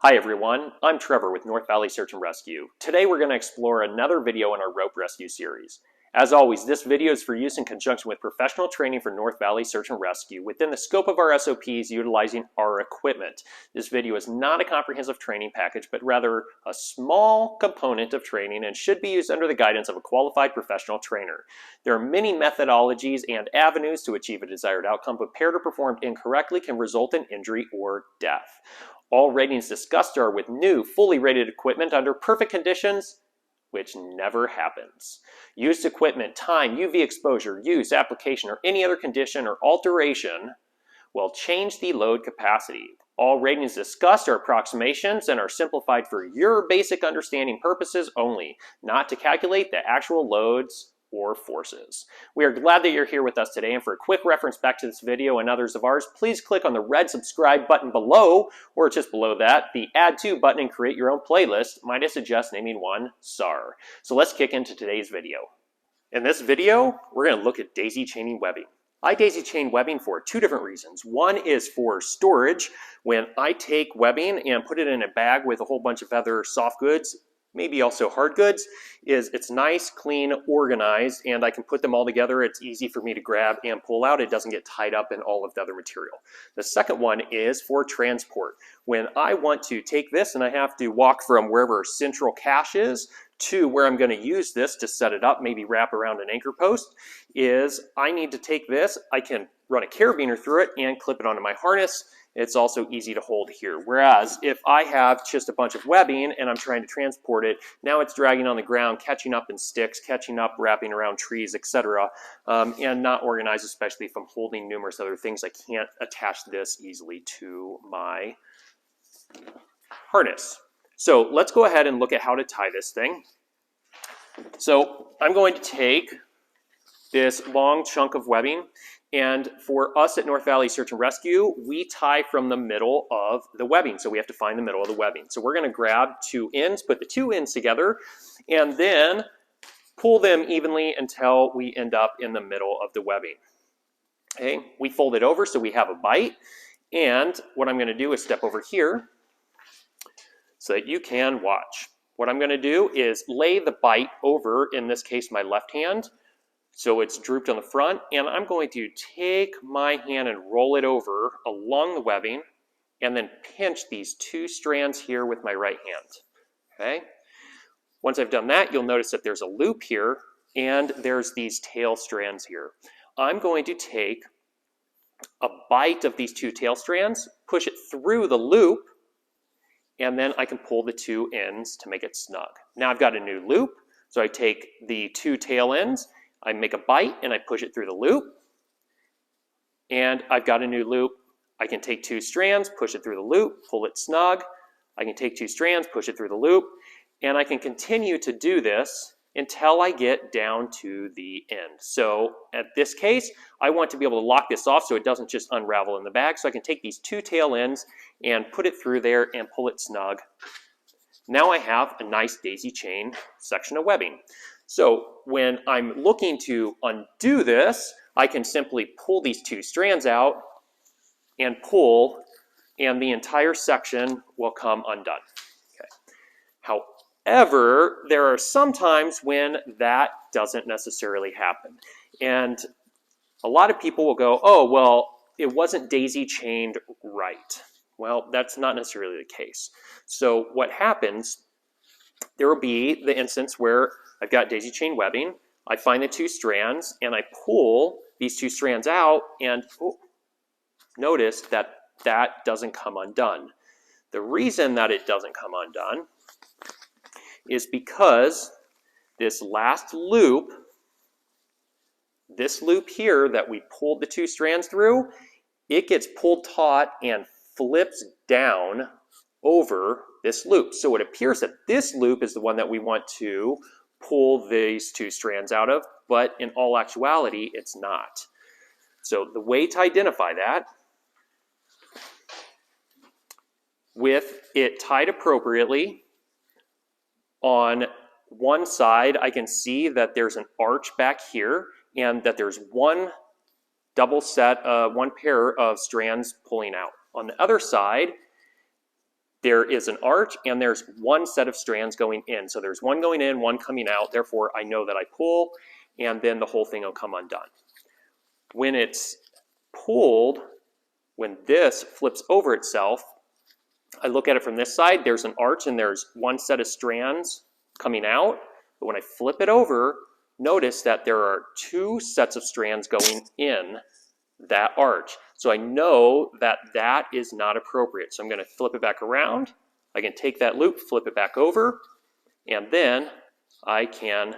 Hi everyone, I'm Trevor with North Valley Search and Rescue. Today we're going to explore another video in our rope rescue series. As always, this video is for use in conjunction with professional training for North Valley Search and Rescue within the scope of our SOPs utilizing our equipment. This video is not a comprehensive training package, but rather a small component of training and should be used under the guidance of a qualified professional trainer. There are many methodologies and avenues to achieve a desired outcome, but paired or performed incorrectly can result in injury or death. All ratings discussed are with new, fully rated equipment under perfect conditions, which never happens. Used equipment, time, UV exposure, use, application, or any other condition or alteration will change the load capacity. All ratings discussed are approximations and are simplified for your basic understanding purposes only, not to calculate the actual loads or forces. We are glad that you're here with us today, and for a quick reference back to this video and others of ours, please click on the red subscribe button below, or just below that, the add to button and create your own playlist. Might I suggest naming one SAR. So let's kick into today's video. In this video, we're going to look at daisy chaining webbing. I daisy chain webbing for two different reasons. One is for storage. When I take webbing and put it in a bag with a whole bunch of other soft goods, maybe also hard goods, it's nice, clean, organized, and I can put them all together. It's easy for me to grab and pull out. It doesn't get tied up in all of the other material. The second one is for transport. When I want to take this and I have to walk from wherever central cache is to where I'm going to use this to set it up, maybe wrap around an anchor post, is I need to take this, I can run a carabiner through it and clip it onto my harness. It's also easy to hold here. Whereas if I have just a bunch of webbing and I'm trying to transport it, now it's dragging on the ground, catching up in sticks, catching up, wrapping around trees, etc., and not organized, especially if I'm holding numerous other things. I can't attach this easily to my harness. So let's go ahead and look at how to tie this thing. So I'm going to take this long chunk of webbing, and for us at North Valley Search and Rescue, we tie from the middle of the webbing. So we have to find the middle of the webbing. So we're going to grab two ends, put the two ends together, and then pull them evenly until we end up in the middle of the webbing. Okay, we fold it over so we have a bite, and what I'm going to do is step over here so that you can watch. What I'm going to do is lay the bite over, in this case my left hand, so it's drooped on the front, and I'm going to take my hand and roll it over along the webbing and then pinch these two strands here with my right hand. Okay? Once I've done that, you'll notice that there's a loop here and there's these tail strands here. I'm going to take a bite of these two tail strands, push it through the loop, and then I can pull the two ends to make it snug. Now I've got a new loop, so I take the two tail ends, I make a bite and I push it through the loop, and I've got a new loop. I can take two strands, push it through the loop, pull it snug. I can take two strands, push it through the loop, and I can continue to do this until I get down to the end. So at this case, I want to be able to lock this off so it doesn't just unravel in the bag. So I can take these two tail ends and put it through there and pull it snug. Now I have a nice daisy chain section of webbing. So when I'm looking to undo this, I can simply pull these two strands out and pull, and the entire section will come undone. Okay. However, there are some times when that doesn't necessarily happen. And a lot of people will go, oh, well, it wasn't daisy chained right. Well, that's not necessarily the case. So what happens, there will be the instance where I've got daisy chain webbing, I find the two strands, and I pull these two strands out, and notice that that doesn't come undone. The reason that it doesn't come undone is because this last loop, this loop here that we pulled the two strands through, it gets pulled taut and flips down over this loop. So it appears that this loop is the one that we want to pull these two strands out of, but in all actuality, it's not. So the way to identify that, with it tied appropriately, on one side I can see that there's an arch back here and that there's one pair of strands pulling out. On the other side, there is an arch and there's one set of strands going in. So there's one going in, one coming out. Therefore, I know that I pull, and then the whole thing will come undone. When it's pulled, when this flips over itself, I look at it from this side, there's an arch and there's one set of strands coming out. But when I flip it over, notice that there are two sets of strands going in that arch. So I know that that is not appropriate. So I'm going to flip it back around. I can take that loop, flip it back over, and then I can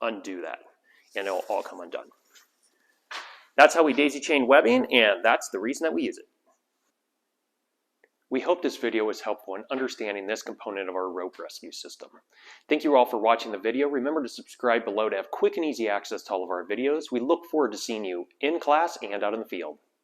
undo that, and it'll all come undone. That's how we daisy chain webbing, and that's the reason that we use it. We hope this video was helpful in understanding this component of our rope rescue system. Thank you all for watching the video. Remember to subscribe below to have quick and easy access to all of our videos. We look forward to seeing you in class and out in the field.